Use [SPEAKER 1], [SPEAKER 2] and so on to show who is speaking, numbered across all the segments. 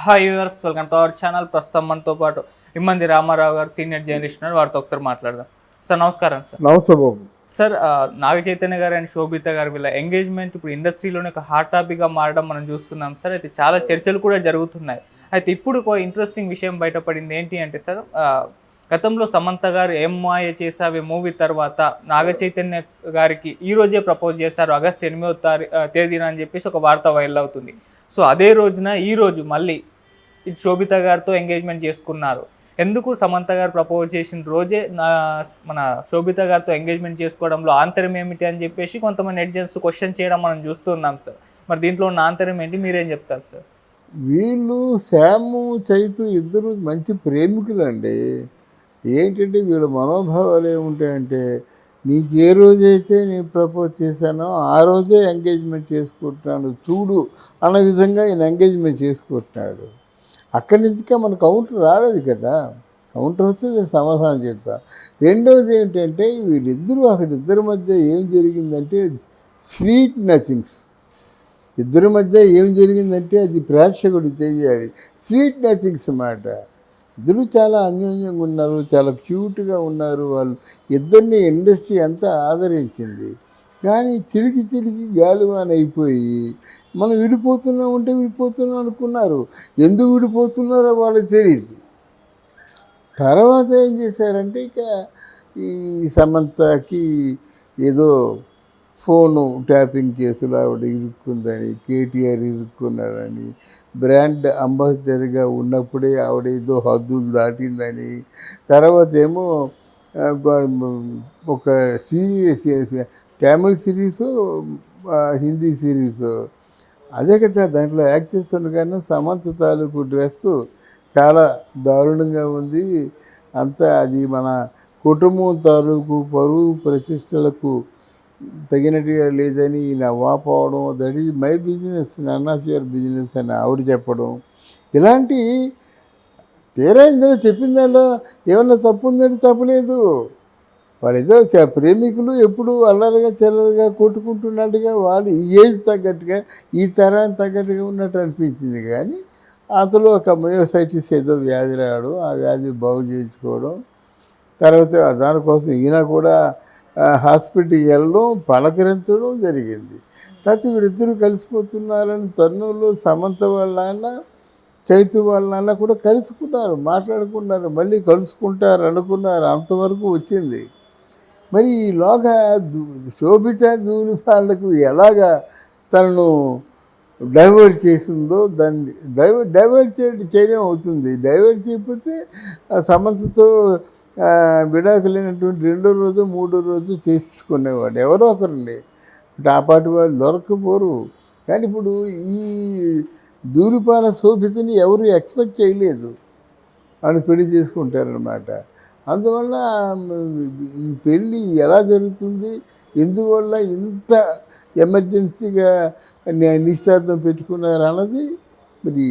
[SPEAKER 1] Hi viewers, welcome to our channel. ప్రస్తుతం మనతో పాటు ఇమ్మంది రామారావు గారు, సీనియర్ జర్నలిస్ట్ ఉన్నారు. వారితో ఒకసారి మాట్లాడదాం. సార్ నమస్కారం. సార్
[SPEAKER 2] నమస్తే బాబు.
[SPEAKER 1] సార్ నాగ చైతన్య గారు అండ్ శోభిత గారు వీళ్ళ ఎంగేజ్మెంట్ ఇప్పుడు ఇండస్ట్రీలోనే ఒక హాట్ టాపిక్గా మారడం మనం చూస్తున్నాం సార్. అయితే చాలా చర్చలు కూడా జరుగుతున్నాయి. అయితే ఇప్పుడు ఒక ఇంట్రెస్టింగ్ విషయం బయటపడింది. ఏంటి అంటే సార్, గతంలో సమంత గారు ఏం మాయ చేసావే మూవీ తర్వాత నాగ చైతన్య గారికి ఈ రోజే ప్రపోజ్ చేశారు, ఆగస్ట్ 8వ తేదీన అని చెప్పేసి ఒక వార్త వైరల్ అవుతుంది. సో అదే రోజున ఈ రోజు మళ్ళీ ఇది శోభిత గారితో ఎంగేజ్మెంట్ చేసుకున్నారు. ఎందుకు సమంత గారు ప్రపోజ్ చేసిన రోజే మన శోభిత గారితో ఎంగేజ్మెంట్ చేసుకోవడంలో ఆంతర్యం ఏమిటి అని చెప్పేసి కొంతమంది నెటిజన్స్ క్వశ్చన్ చేయడం మనం చూస్తున్నాం సార్. మరి దీంట్లో ఉన్న ఆంతర్యం ఏంటి, మీరేం చెప్తారు సార్?
[SPEAKER 2] వీళ్ళు శ్యాము చైతు ఇద్దరు మంచి ప్రేమికులండి. ఏంటంటే వీళ్ళ మనోభావాలు ఏముంటాయంటే, నీకు ఏ రోజైతే నేను ప్రపోజ్ చేశానో ఆ రోజే ఎంగేజ్మెంట్ చేసుకుంటున్నాను చూడు అన్న విధంగా ఈయన ఎంగేజ్మెంట్ చేసుకుంటున్నాడు. అక్కడి నుంచికే మన కౌంటర్ రాలేదు కదా. కౌంటర్ వస్తే నేను సమాధానం చెప్తా. రెండవది ఏంటంటే, వీళ్ళిద్దరూ అసలు ఇద్దరి మధ్య ఏం జరిగిందంటే స్వీట్ నథింగ్స్. ఇద్దరి మధ్య ఏం జరిగిందంటే అది ప్రేక్షకుడు తెలియాలి. స్వీట్ నథింగ్స్ అన్నమాట. ఇద్దరు చాలా అన్యోన్యంగా ఉన్నారు, చాలా క్యూట్గా ఉన్నారు. వాళ్ళు ఇద్దరిని ఇండస్ట్రీ అంతా ఆదరించింది. కానీ చిలికి గాలివాన అయిపోయి మనం విడిపోతున్నాం అనుకున్నారు. ఎందుకు విడిపోతున్నారో వాళ్ళకి తెలియదు. తర్వాత ఏం చేశారంటే, ఇక ఈ సమంతకి ఏదో ఫోను ట్యాపింగ్ కేసులో ఆవిడ ఇరుక్కుందని, కేటీఆర్ ఇరుక్కున్నాడని, బ్రాండ్ అంబాసిడర్గా ఉన్నప్పుడే ఆవిడ ఏదో హద్దులు దాటిందని, తర్వాత ఏమో ఒక serious Tamil series, Hindi series అదే కదా దాంట్లో యాక్ట్ చేస్తుండగానే సమంత తాలూకు డ్రెస్సు చాలా దారుణంగా ఉంది. అంతా అది మన కుటుంబం తాలూకు పరువు ప్రతిష్టలకు తగినట్టుగా లేదని ఈయన వాపోవడం, that is my business, none of your business అని ఆవిడ చెప్పడం, ఇలాంటి తీరా ఇందులో చెప్పిన దానిలో ఏమన్నా తప్పు ఉందంటే తప్పులేదు. వాళ్ళేదో ప్రేమికులు ఎప్పుడు అల్లరిగా చిల్లరగా కొట్టుకుంటున్నట్టుగా వాళ్ళు ఈ ఏజ్ తగ్గట్టుగా ఈ తరానికి తగ్గట్టుగా ఉన్నట్టు అనిపించింది. కానీ అందులో ఒక మయోసైటిస్ ఏదో వ్యాధి రావడం, ఆ వ్యాధి బాగు చేయించుకోవడం, తర్వాత దానికోసం ఈయన కూడా హాస్పిటల్కి వెళ్ళడం, పలకరించడం జరిగింది. తర్వాత వీరిద్దరూ కలిసిపోతున్నారని తరుణంలో సమంత వాళ్ళ నాన్న, చైతు వాళ్ళ నాన్న కూడా కలుసుకున్నారు, మాట్లాడుకున్నారు, మళ్ళీ కలుసుకుంటారు అనుకున్నారు. అంతవరకు వచ్చింది. మరి ఈలోగా శోభిత వాళ్ళకు ఎలాగా తనను డైవర్ట్ చేసిందో దాన్ని డైవర్ట్ చేయడం అవుతుంది. డైవర్ట్ చేయకపోతే సమంతతో విడాకులైనటువంటి 2వ రోజు 3వ రోజు చేసుకునేవాడు ఎవరో ఒకరండి. ఆ పాటి వాళ్ళు దొరకపోరు. కానీ ఇప్పుడు ఈ ధూళిపాల శోభితని ఎవరు ఎక్స్పెక్ట్ చేయలేదు, వాళ్ళు పెళ్లి చేసుకుంటారనమాట. అందువల్ల ఈ పెళ్ళి ఎలా జరుగుతుంది, ఎందువల్ల ఇంత ఎమర్జెన్సీగా నిశ్చితార్థం పెట్టుకున్నారు అన్నది మరి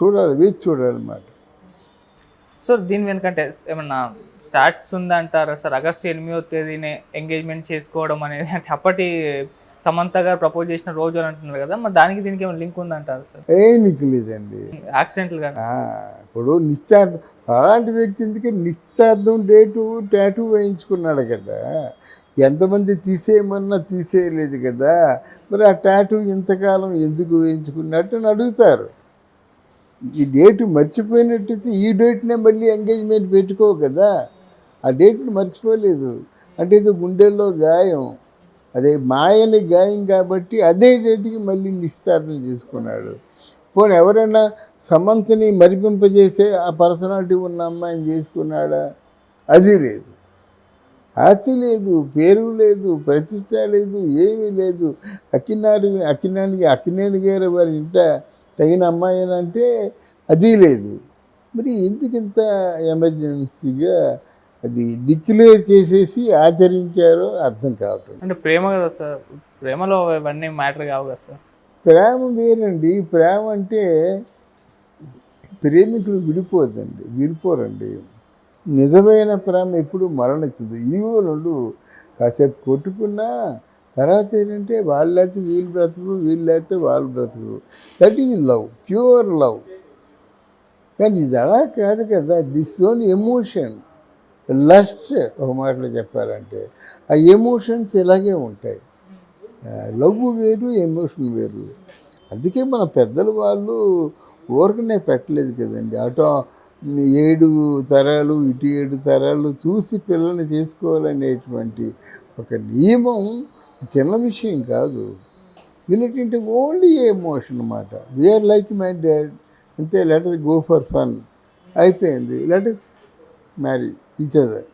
[SPEAKER 2] చూడాలి, వేచి చూడాలన్నమాట.
[SPEAKER 1] సో దీని వెనుకంటే ఏమన్నా స్టార్ట్స్ ఉందంటారా సార్? ఆగస్ట్ 8వ తేదీనే ఎంగేజ్మెంట్ చేసుకోవడం అనేది, అంటే అప్పటి సమంత గారు ప్రపోజ్ చేసిన రోజు అని అంటున్నారు కదా, మరి దానికి దీనికి ఏమైనా లింక్ ఉందంటారు సార్?
[SPEAKER 2] లింక్ లేదండి.
[SPEAKER 1] యాక్సిడెంటల్గా
[SPEAKER 2] ఇప్పుడు నిశ్చార్థం అలాంటి వ్యక్తి ఎందుకే నిశ్చార్థం డేటు టాటూ వేయించుకున్నాడు కదా. ఎంతమంది తీసేయమన్నా తీసేయలేదు కదా. మరి ఆ టాటూ ఇంతకాలం ఎందుకు వేయించుకున్నట్టు అని అడుగుతారు. ఈ డేటు మర్చిపోయినట్టయితే ఈ డేట్నే మళ్ళీ ఎంగేజ్మెంట్ పెట్టుకో కదా. ఆ డేట్ని మర్చిపోలేదు అంటే ఇది గుండెల్లో గాయం, అదే మాయని గాయం కాబట్టి అదే డేట్కి మళ్ళీ నిశ్చార్థం చేసుకున్నాడు. పోనీ ఎవరైనా సమంతని మరిపింపజేసే ఆ పర్సనాలిటీ ఉన్న అమ్మాయిని చేసుకున్నాడా? అది లేదు. ఆస్తి లేదు, పేరు లేదు, ప్రతిష్ట లేదు, ఏమీ లేదు. అక్కినేని గారు వారి ఇంట తగిన అమ్మాయి అంటే అది లేదు. మరి ఎందుకు ఇంత ఎమర్జెన్సీగా అది డిక్లేర్ చేసేసి ఆచరించారో అర్థం కావటం.
[SPEAKER 1] అంటే ప్రేమ కదా సార్, ప్రేమలో ఇవన్నీ మ్యాటర్ కావు కదా సార్.
[SPEAKER 2] ప్రేమ వేరండి. ప్రేమ అంటే ప్రేమికులు విడిపోరండి. నిజమైన ప్రేమ ఎప్పుడు మరణించదు. ఈగోలు కాసేపు కొట్టుకున్నా తర్వాత ఏంటంటే వాళ్ళు లేకపోతే వీళ్ళు బ్రతుకులు, వీళ్ళు లేకపోతే వాళ్ళు బ్రతుకులు. That is love, pure love. కానీ ఇది అలా కాదు కదా, దిస్ ఓన్ ఎమోషన్, లస్ట్ ఒక మాటలో చెప్పాలంటే ఆ ఎమోషన్స్ ఇలాగే ఉంటాయి. లవ్ వేరు, ఎమోషన్ వేరు. అందుకే మన పెద్దలు వాళ్ళు ఊరకనే పెట్టలేదు కదండి. అటు 7 తరాలు ఇటు 7 తరాలు చూసి పిల్లల్ని చేసుకోవాలనేటువంటి ఒక నియమం చిన్న విషయం కాదు. వీళ్ళేంటంటే ఓన్లీ ఎమోషన్ అన్నమాట. వీఆర్ లైక్ మై డాడ్, అంతే, let us go for fun, అయిపోయింది, let us marry each other.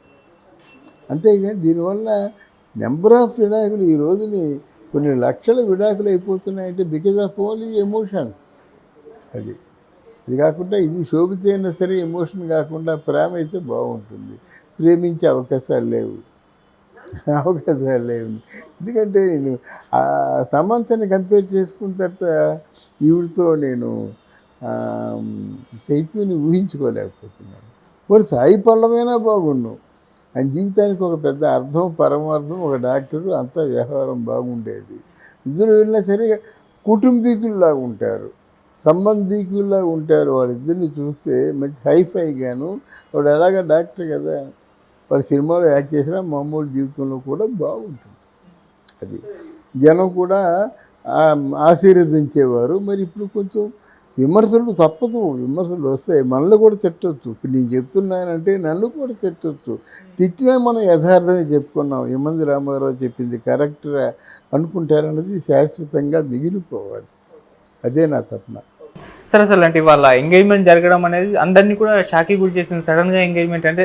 [SPEAKER 2] అంతేగాని దీనివల్ల నెంబర్ ఆఫ్ విడాకులు ఈ రోజుని కొన్ని లక్షల విడాకులు అయిపోతున్నాయంటే బికాజ్ ఆఫ్ ఓన్లీ ఎమోషన్స్. అది కాకుండా ఇది శోభిత అయినా సరే ఎమోషన్ కాకుండా ప్రేమ అయితే బాగుంటుంది. ప్రేమించే అవకాశాలు లేవు. ఎందుకంటే నేను సమంతని కంపేర్ చేసుకున్న తర్వాత ఈవిడితో నేను చైతన్యని ఊహించుకోలేకపోతున్నాను. మరి సాయి పల్లవైనా బాగుండు, ఆయన జీవితానికి ఒక పెద్ద అర్థం, పరమార్థం, ఒక డాక్టరు, అంతా వ్యవహారం బాగుండేది. ఇద్దరు వెళ్ళినా సరే కుటుంబీకుల్లాగా ఉంటారు, సంబంధీకుల్లాగా ఉంటారు. వాళ్ళిద్దరిని చూస్తే మంచి హైఫైగాను, వాడు ఎలాగ డాక్టర్ కదా, వాడు సినిమాలో యాక్ట్ చేసినా మామూలు జీవితంలో కూడా బాగుంటుంది. అది జనం కూడా ఆశీర్వదించేవారు. మరి ఇప్పుడు కొంచెం విమర్శలు తప్పదు, విమర్శలు వస్తాయి, మనల్ని కూడా తిట్టవచ్చు. ఇప్పుడు నేను చెప్తున్నానంటే నన్ను కూడా తిట్టవచ్చు. తిట్టినా మనం యథార్థమే చెప్పుకున్నాం, యమంది రామారావు చెప్పింది కరెక్ట్గా అనుకుంటారన్నది శాశ్వతంగా మిగిలిపోవాలి. అదే నా తపన.
[SPEAKER 1] సరే అసలు అంటే వాళ్ళ ఎంగేజ్మెంట్ జరగడం అనేది అందరినీ కూడా షాక్కి గురి చేసింది. సడన్గా ఎంగేజ్మెంట్ అంటే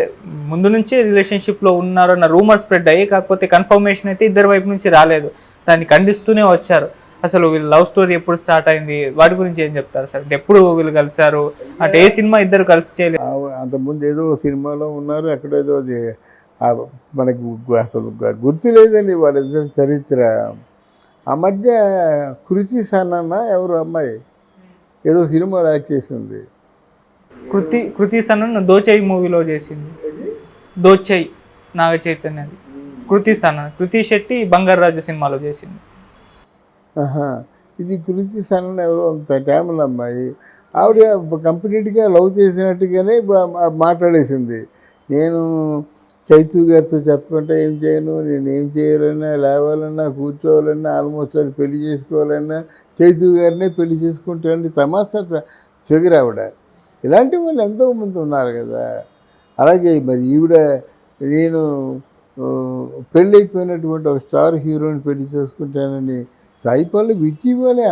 [SPEAKER 1] ముందు నుంచే రిలేషన్షిప్లో ఉన్నారు అన్న రూమర్ స్ప్రెడ్ అయ్యి, కాకపోతే కన్ఫర్మేషన్ అయితే ఇద్దరి వైపు నుంచి రాలేదు, దాన్ని ఖండిస్తూనే వచ్చారు. అసలు వీళ్ళ లవ్ స్టోరీ ఎప్పుడు స్టార్ట్ అయింది, వాటి గురించి ఏం చెప్తారు సార్? అంటే ఎప్పుడు వీళ్ళు కలిశారు, అంటే ఏ సినిమా ఇద్దరు కలిసి చేయలేదు?
[SPEAKER 2] అంతకుముందు ఏదో సినిమాలో ఉన్నారు, ఎక్కడేదో అది మనకి అసలు గుర్తు లేదండి వాళ్ళిద్దరి చరిత్ర. ఆ మధ్య కృతి సనన్న ఎవరు అమ్మాయి ఏదో సినిమాలో యాక్ట్ చేసింది.
[SPEAKER 1] కృతి సనన్ దోచేయి మూవీలో చేసింది, దోచేయి నాగ చైతన్యది. కృతి సనన్, కృతి శెట్టి బంగారాజు సినిమాలో చేసింది.
[SPEAKER 2] ఇది కృతి సనన్ ఎవరో అంత టైంలో అమ్మాయి. ఆవిడ కంప్లీట్గా లవ్ చేసినట్టుగానే మాట్లాడేసింది. నేను చైతు గారితో చెప్పుకుంటే ఏం చేయను, నేను ఏం చేయాలన్నా, లేవాలన్నా, కూర్చోవాలన్నా, ఆల్మోస్ట్ అది పెళ్లి చేసుకోవాలన్నా చైతు గారినే పెళ్లి చేసుకుంటానని తమాషా ఫిగర్ ఆవిడ. ఇలాంటి వాళ్ళు ఎంతోమంది ఉన్నారు కదా. అలాగే మరి ఈవిడ నేను పెళ్ళైపోయినటువంటి ఒక స్టార్ హీరోని పెళ్లి చేసుకుంటానని సాయి పల్లవి ఇటీవలే